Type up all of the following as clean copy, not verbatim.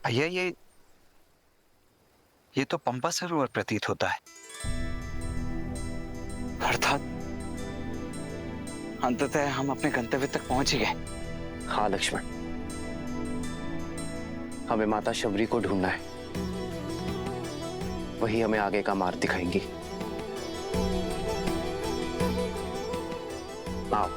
भैया ये तो पंपा सरोवर प्रतीत होता है। अर्थात अंततः हम अपने गंतव्य तक पहुंच ही गए। हाँ लक्ष्मण, हमें माता शबरी को ढूंढना है। वही हमें आगे का मार्ग दिखाएंगी। आओ।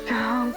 राम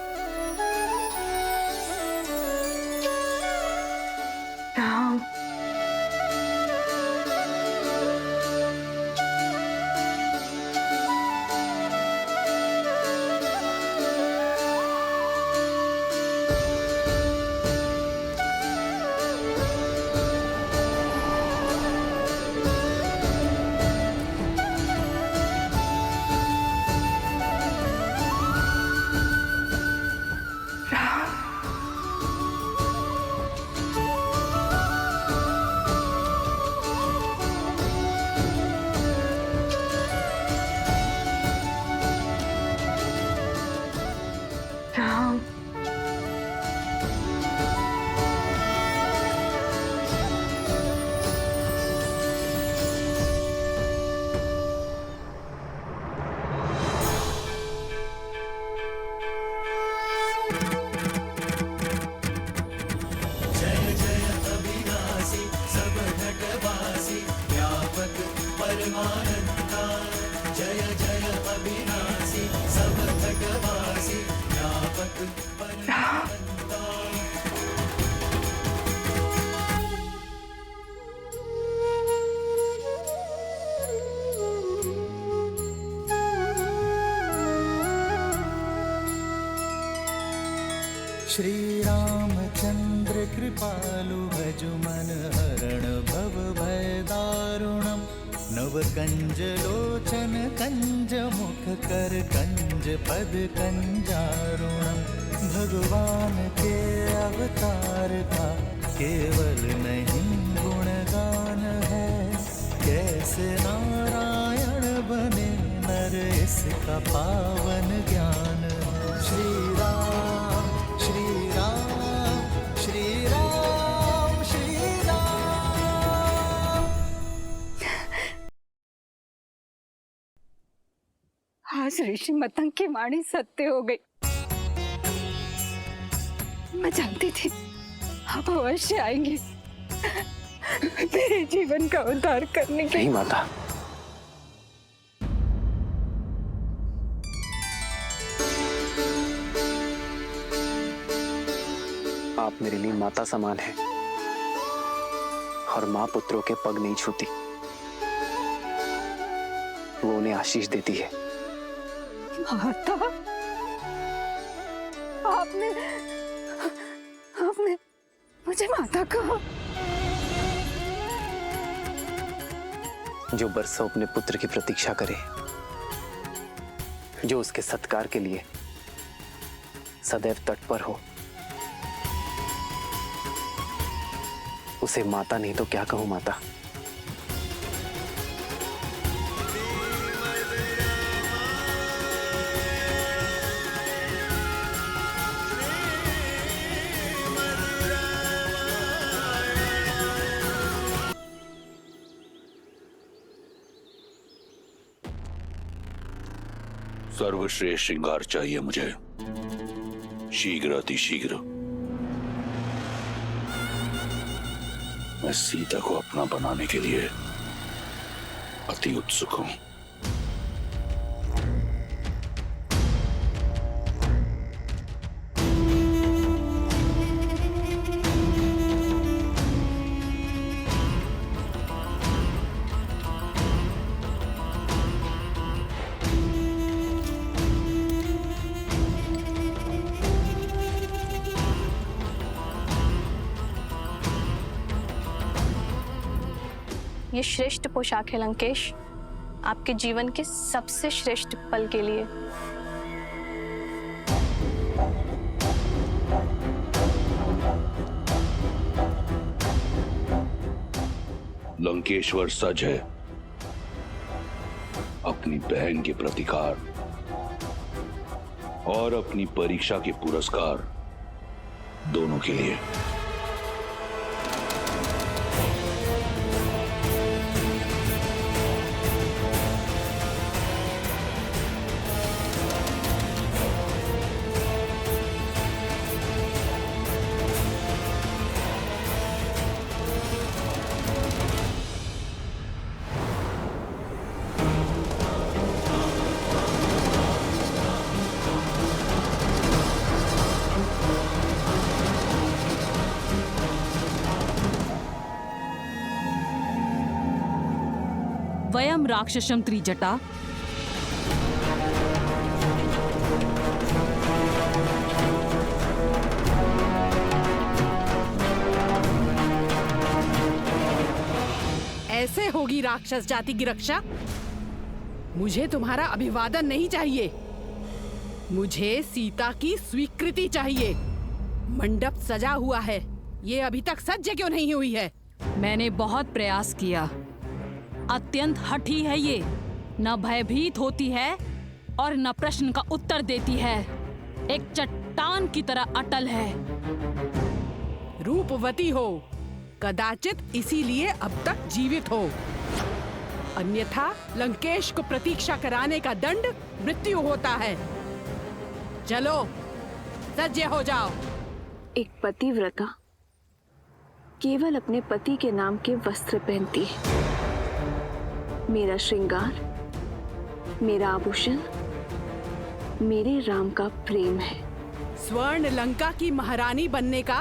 राम राम श्री रामचंद्र कृपालु भजु मन हरण भव भय दारुणम नव कंज लोचन कंज मुख कर कंज पद कंजारुणम। भगवान के अवतार का केवल नहीं गुणगान है, कैसे नारायण बने नर इसका पावन ज्ञान है। श्री राम श्री राम श्री राम श्री राम। आज ऋषि मतंग की वाणी सत्य हो गई। मैं जानती थी आप अवश्य आएंगे मेरे जीवन का उद्धार करने के नहीं माता, आप मेरे लिए माता समान हैं और माँ पुत्रों के पग नहीं छूती, वो उन्हें आशीष देती है। माता, आपने आपने मुझे माता कहा। जो बरसों अपने पुत्र की प्रतीक्षा करे, जो उसके सत्कार के लिए सदैव तत्पर हो, उसे माता नहीं तो क्या कहूं माता। सर्वश्रेष्ठ श्रृंगार चाहिए मुझे, शीघ्र अतिशीघ्र। मैं सीता को अपना बनाने के लिए अति उत्सुक हूं। ये श्रेष्ठ पोशाक है लंकेश, आपके जीवन के सबसे श्रेष्ठ पल के लिए। लंकेश्वर सज है अपनी बहन के प्रतिकार और अपनी परीक्षा के पुरस्कार दोनों के लिए। वयम राक्षसम त्रिजटा ऐसे होगी राक्षस जाति की रक्षा? मुझे तुम्हारा अभिवादन नहीं चाहिए, मुझे सीता की स्वीकृति चाहिए। मंडप सजा हुआ है, ये अभी तक सज्ज क्यों नहीं हुई है? मैंने बहुत प्रयास किया। अत्यंत हठी है ये, न भयभीत होती है और न प्रश्न का उत्तर देती है। एक चट्टान की तरह अटल है। रूपवती हो, कदाचित इसीलिए अब तक जीवित हो, अन्यथा लंकेश को प्रतीक्षा कराने का दंड मृत्यु होता है। चलो सज्ज हो जाओ। एक पतिव्रता केवल अपने पति के नाम के वस्त्र पहनती है। मेरा श्रृंगार, मेरा आभूषण, मेरे राम का प्रेम है। स्वर्ण लंका की महारानी बनने का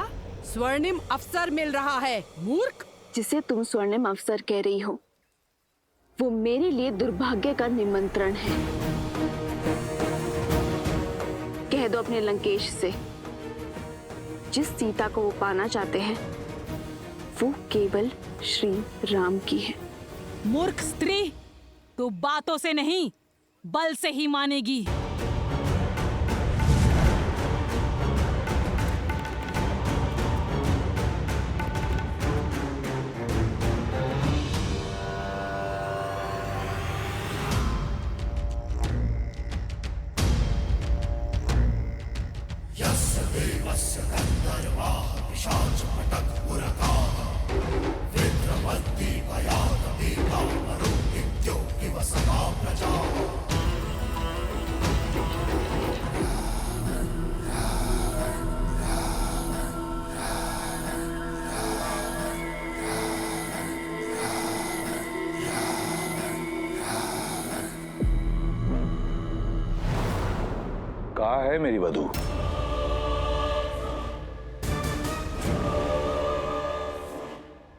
स्वर्णिम अवसर मिल रहा है, मूर्ख। जिसे तुम स्वर्णिम अवसर कह रही हो, वो मेरे लिए दुर्भाग्य का निमंत्रण है। कह दो अपने लंकेश से, जिस सीता को वो पाना चाहते हैं वो केवल श्री राम की है। मूर्ख स्त्री, तू बातों से नहीं बल से ही मानेगी। कहाँ है मेरी वधू?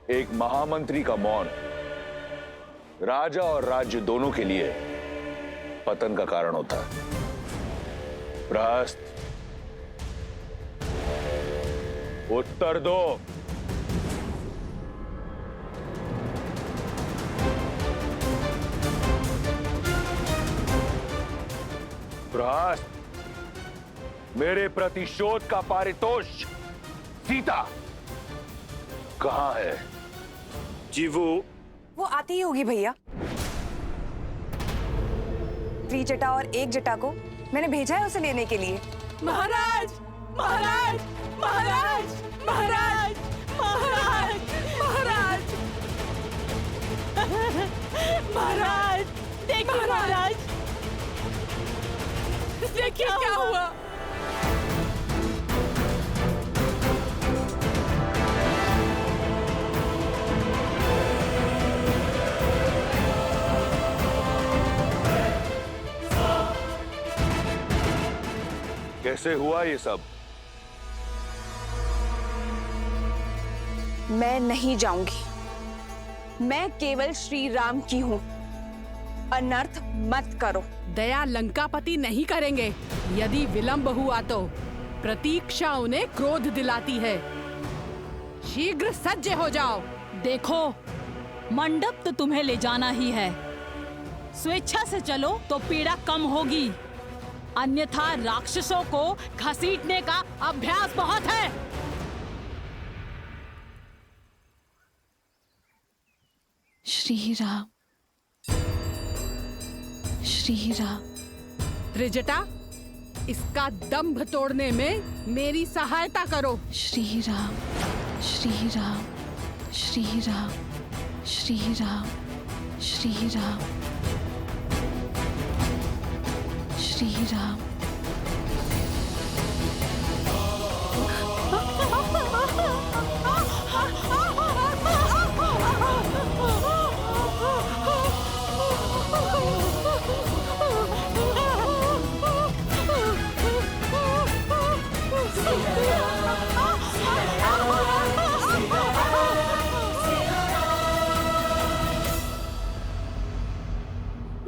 एक महामंत्री का मौन राजा और राज्य दोनों के लिए पतन का कारण होता है। प्रहस्त, उत्तर दो। प्रहस्त, मेरे प्रतिशोध का पारितोष सीता कहाँ है? जी वो आती ही होगी भैया। त्रिजटा और एक जटा को मैंने भेजा है उसे लेने के लिए। महाराज, महाराज, महाराज, महाराज, महाराज, महाराज, महाराज, देखिए महाराज, देखिए क्या हुआ। कैसे हुआ ये सब? मैं नहीं जाऊंगी, मैं केवल श्री राम की हूं। अनर्थ मत करो। दया लंकापति नहीं करेंगे। यदि विलंब हुआ तो प्रतीक्षा उन्हें क्रोध दिलाती है। शीघ्र सज्ज हो जाओ। देखो, मंडप तो तुम्हें ले जाना ही है। स्वेच्छा से चलो तो पीड़ा कम होगी, अन्यथा राक्षसों को घसीटने का अभ्यास बहुत है। श्री राम, श्री राम। त्रिजटा, इसका दंभ तोड़ने में मेरी सहायता करो। श्री राम, श्री राम, श्री राम, श्री राम, श्री राम, श्री राम।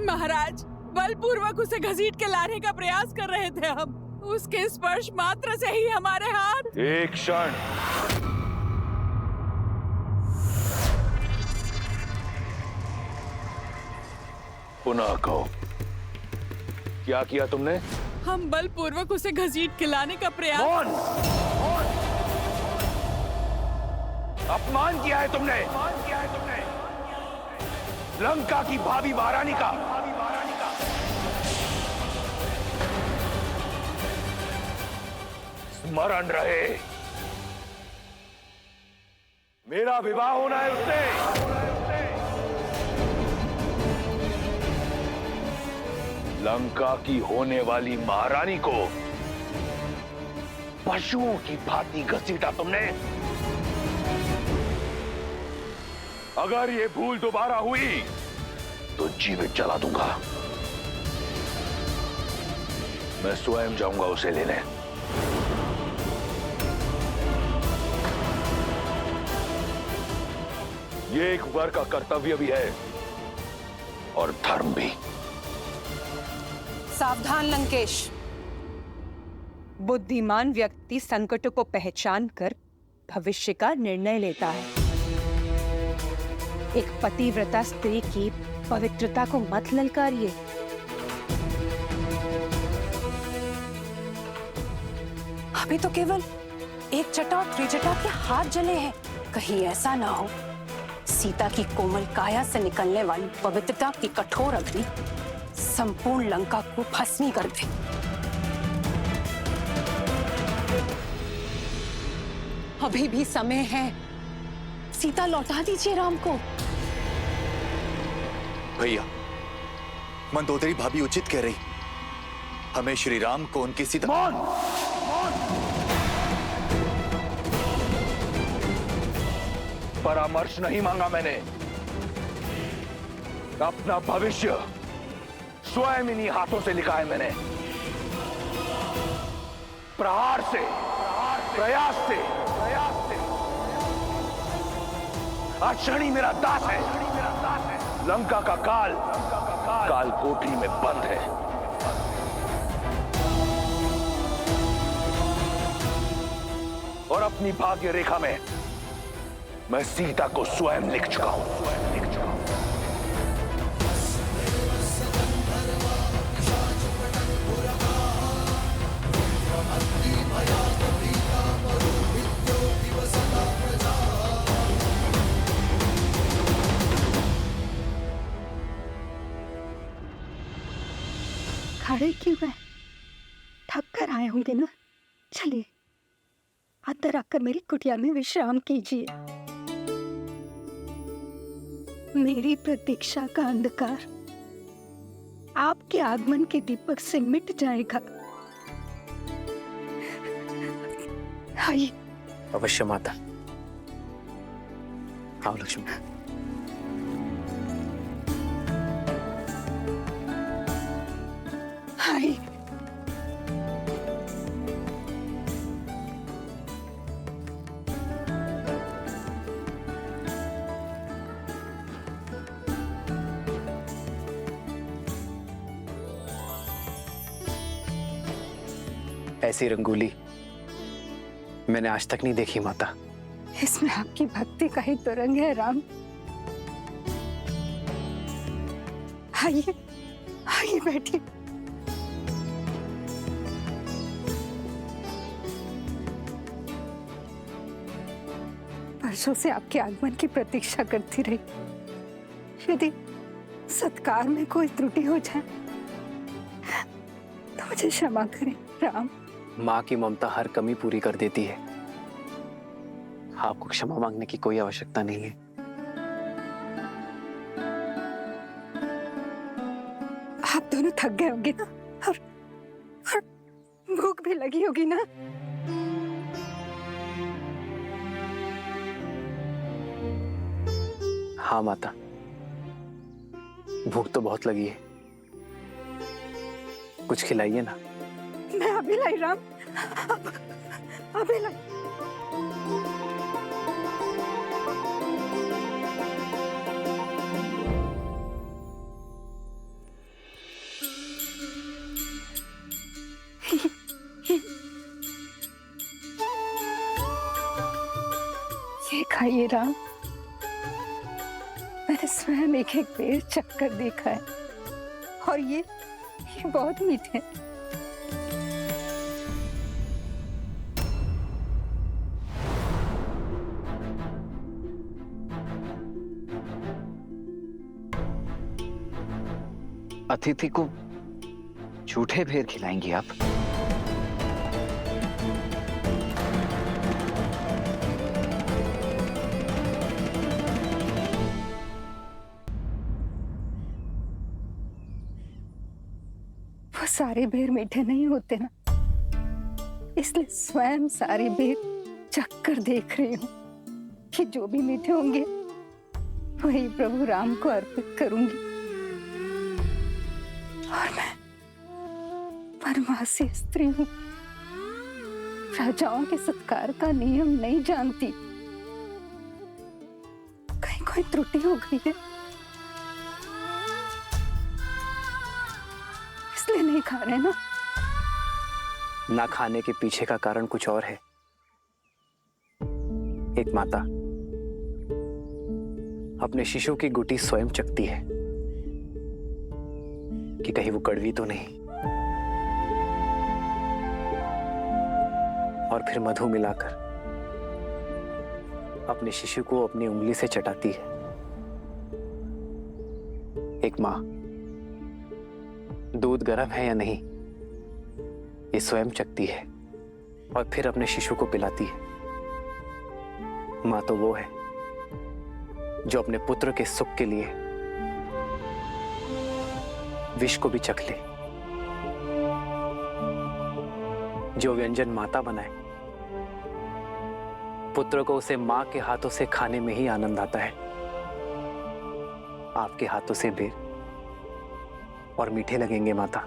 महाराज, बलपूर्वक उसे घसीट के लाने का प्रयास कर रहे थे हम। उसके स्पर्श मात्र से ही हमारे हाथ। एक क्षण। पुनः कहो, क्या किया तुमने? हम बलपूर्वक उसे घसीट के लाने का प्रयास। मौन! अपमान किया है तुमने। लंका की भाभी महारानी का। स्मरण रहे, मेरा विवाह होना है उससे। लंका की होने वाली महारानी को पशुओं की भांति घसीटा तुमने। अगर ये भूल दोबारा हुई तो जीवित जला दूंगा। मैं स्वयं जाऊंगा उसे लेने। ये एक वर का कर्तव्य भी है और धर्म भी। सावधान लंकेश। बुद्धिमान व्यक्ति संकट को पहचान कर भविष्य का निर्णय लेता है। एक पतिव्रता स्त्री की पवित्रता को मत ललकारिए। अभी तो केवल एक जटा और त्रिजटा के हाथ जले हैं। कहीं ऐसा ना हो सीता की कोमल काया से निकलने वाली पवित्रता की कठोर अग्नि संपूर्ण लंका को भस्मी कर दे। अभी भी समय है, सीता लौटा दीजिए राम को। भैया, मंदोदरी भाभी उचित कह रही। हमें श्री राम को उनकी सीता। मौन! परामर्श नहीं मांगा मैंने। अपना भविष्य स्वयं इन्हीं हाथों से लिखा है मैंने। प्रहार से, प्रयास से। आज शनि मेरा दास है। लंका का काल कोठरी में बंद है। और अपनी भाग्य रेखा में मैं सीता को स्वयं लिख चुका हूं। खड़े क्यों है? थक कर आए होंगे ना। चलिए अंदर आकर मेरी कुटिया में विश्राम कीजिए। मेरी प्रतीक्षा का अंधकार आपके आगमन के दीपक से मिट जाएगा। आइए। अवश्य माता। आओ लक्ष्मी। आइए। ऐसी रंगोली मैंने आज तक नहीं देखी माता। इसमें आपकी भक्ति का ही तो रंग है राम। आइए आइए बैठिए। परसों से आपके आगमन की प्रतीक्षा करती रही। यदि सत्कार में कोई त्रुटि हो जाए तो मुझे क्षमा करें राम। माँ की ममता हर कमी पूरी कर देती है। आपको क्षमा मांगने की कोई आवश्यकता नहीं है। आप दोनों थक गए होंगे ना, और भूख भी लगी होगी ना। हाँ माता, भूख तो बहुत लगी है। कुछ खिलाइए ना। मैं अभी लाई राम, अभी लाई। ये खाइए राम, मैंने स्वयं एक एक पेड़ चखकर देखा है और ये बहुत मीठे हैं। अतिथि को झूठे भेर खिलाएंगी आप? वो सारे बेर मीठे नहीं होते ना, इसलिए स्वयं सारे बेर चख कर देख रही हूं कि जो भी मीठे होंगे वही प्रभु राम को अर्पित करूंगी। और मैं परमासी स्त्री हूं, राजाओं के सत्कार का नियम नहीं जानती। कहीं कोई त्रुटि हो गई है इसलिए नहीं खा रहे ना। ना खाने के पीछे का कारण कुछ और है। एक माता अपने शिशु की गुटी स्वयं चखती है कि कहीं वो कड़वी तो नहीं, और फिर मधु मिलाकर अपने शिशु को अपनी उंगली से चटाती है। एक माँ दूध गर्म है या नहीं ये स्वयं चखती है और फिर अपने शिशु को पिलाती है। माँ तो वो है जो अपने पुत्र के सुख के लिए विष को भी चख ले। जो व्यंजन माता बनाए पुत्र को उसे मां के हाथों से खाने में ही आनंद आता है। आपके हाथों से बेर और मीठे लगेंगे माता।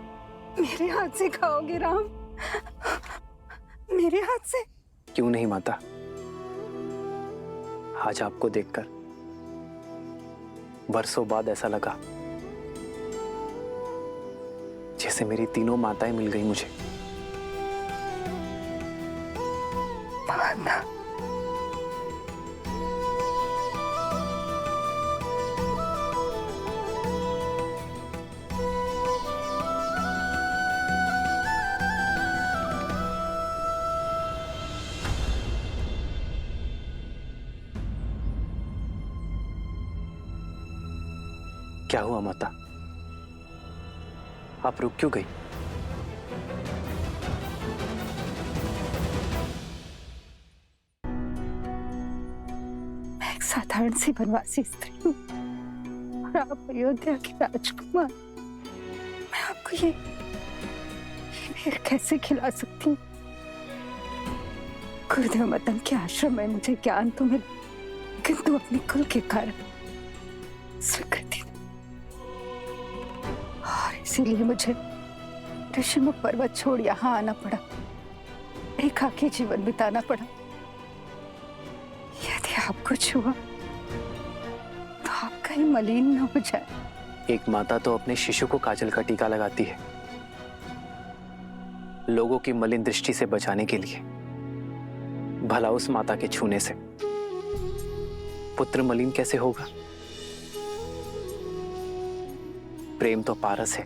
मेरे हाथ से खाओगे राम? मेरे हाथ से? क्यों नहीं माता, आज आपको देखकर बरसों बाद ऐसा लगा जैसे मेरी तीनों माताएं मिल गई मुझे। माता, क्या हुआ माता, आप रुक क्यों गई? मैं एक साधारण सी वनवासी स्त्री हूँ और आप अयोध्या के राजकुमार। मैं आपको ये बेर कैसे खिला सकती हूँ? गुरुदेव मदन के आश्रम में मुझे ज्ञान तो मिला, किंतु अपने कुल के कारण स्वीकृति नहीं। और इसीलिए मुझे ऋषिमुख पर्वत छोड़ यहाँ आना पड़ा, एकाकी जीवन बिताना पड़ा। यदि आपको छुआ तो आप कहीं मलिन न हो जाए। एक माता तो अपने शिशु को काजल का टीका लगाती है लोगों की मलिन दृष्टि से बचाने के लिए। भला उस माता के छूने से पुत्र मलिन कैसे होगा? प्रेम तो पारस है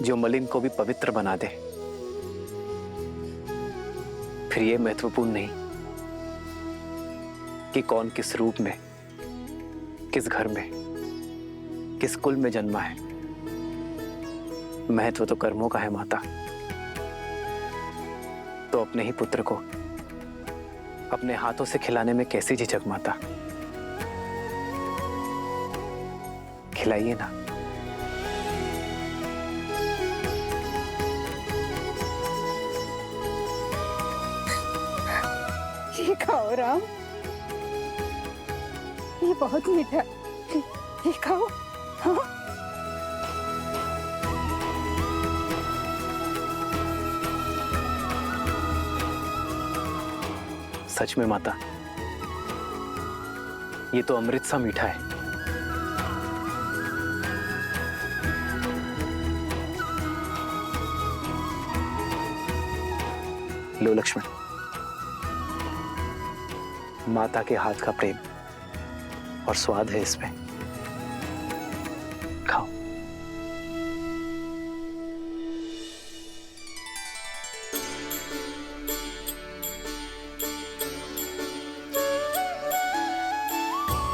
जो मलिन को भी पवित्र बना दे। फिर यह महत्वपूर्ण नहीं कि कौन किस रूप में किस घर में, किस कुल में जन्मा है, महत्व तो कर्मों का है माता। तो अपने ही पुत्र को अपने हाथों से खिलाने में कैसी झिझक माता? खिलाइए ना। ये खाओ राम, ये बहुत मीठा है, ये खाओ। हाँ सच में माता, ये तो अमृत सा मीठा है। लो लक्ष्मण, माता के हाथ का प्रेम और स्वाद है इसमें, खाओ।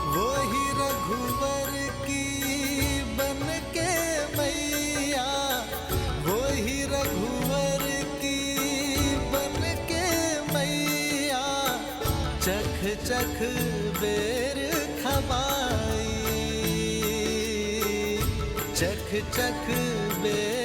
वही रघुवर की बन के मैया, वही रघुवर की बन के मैया, चख चख बेर खबाई, चख चख बेर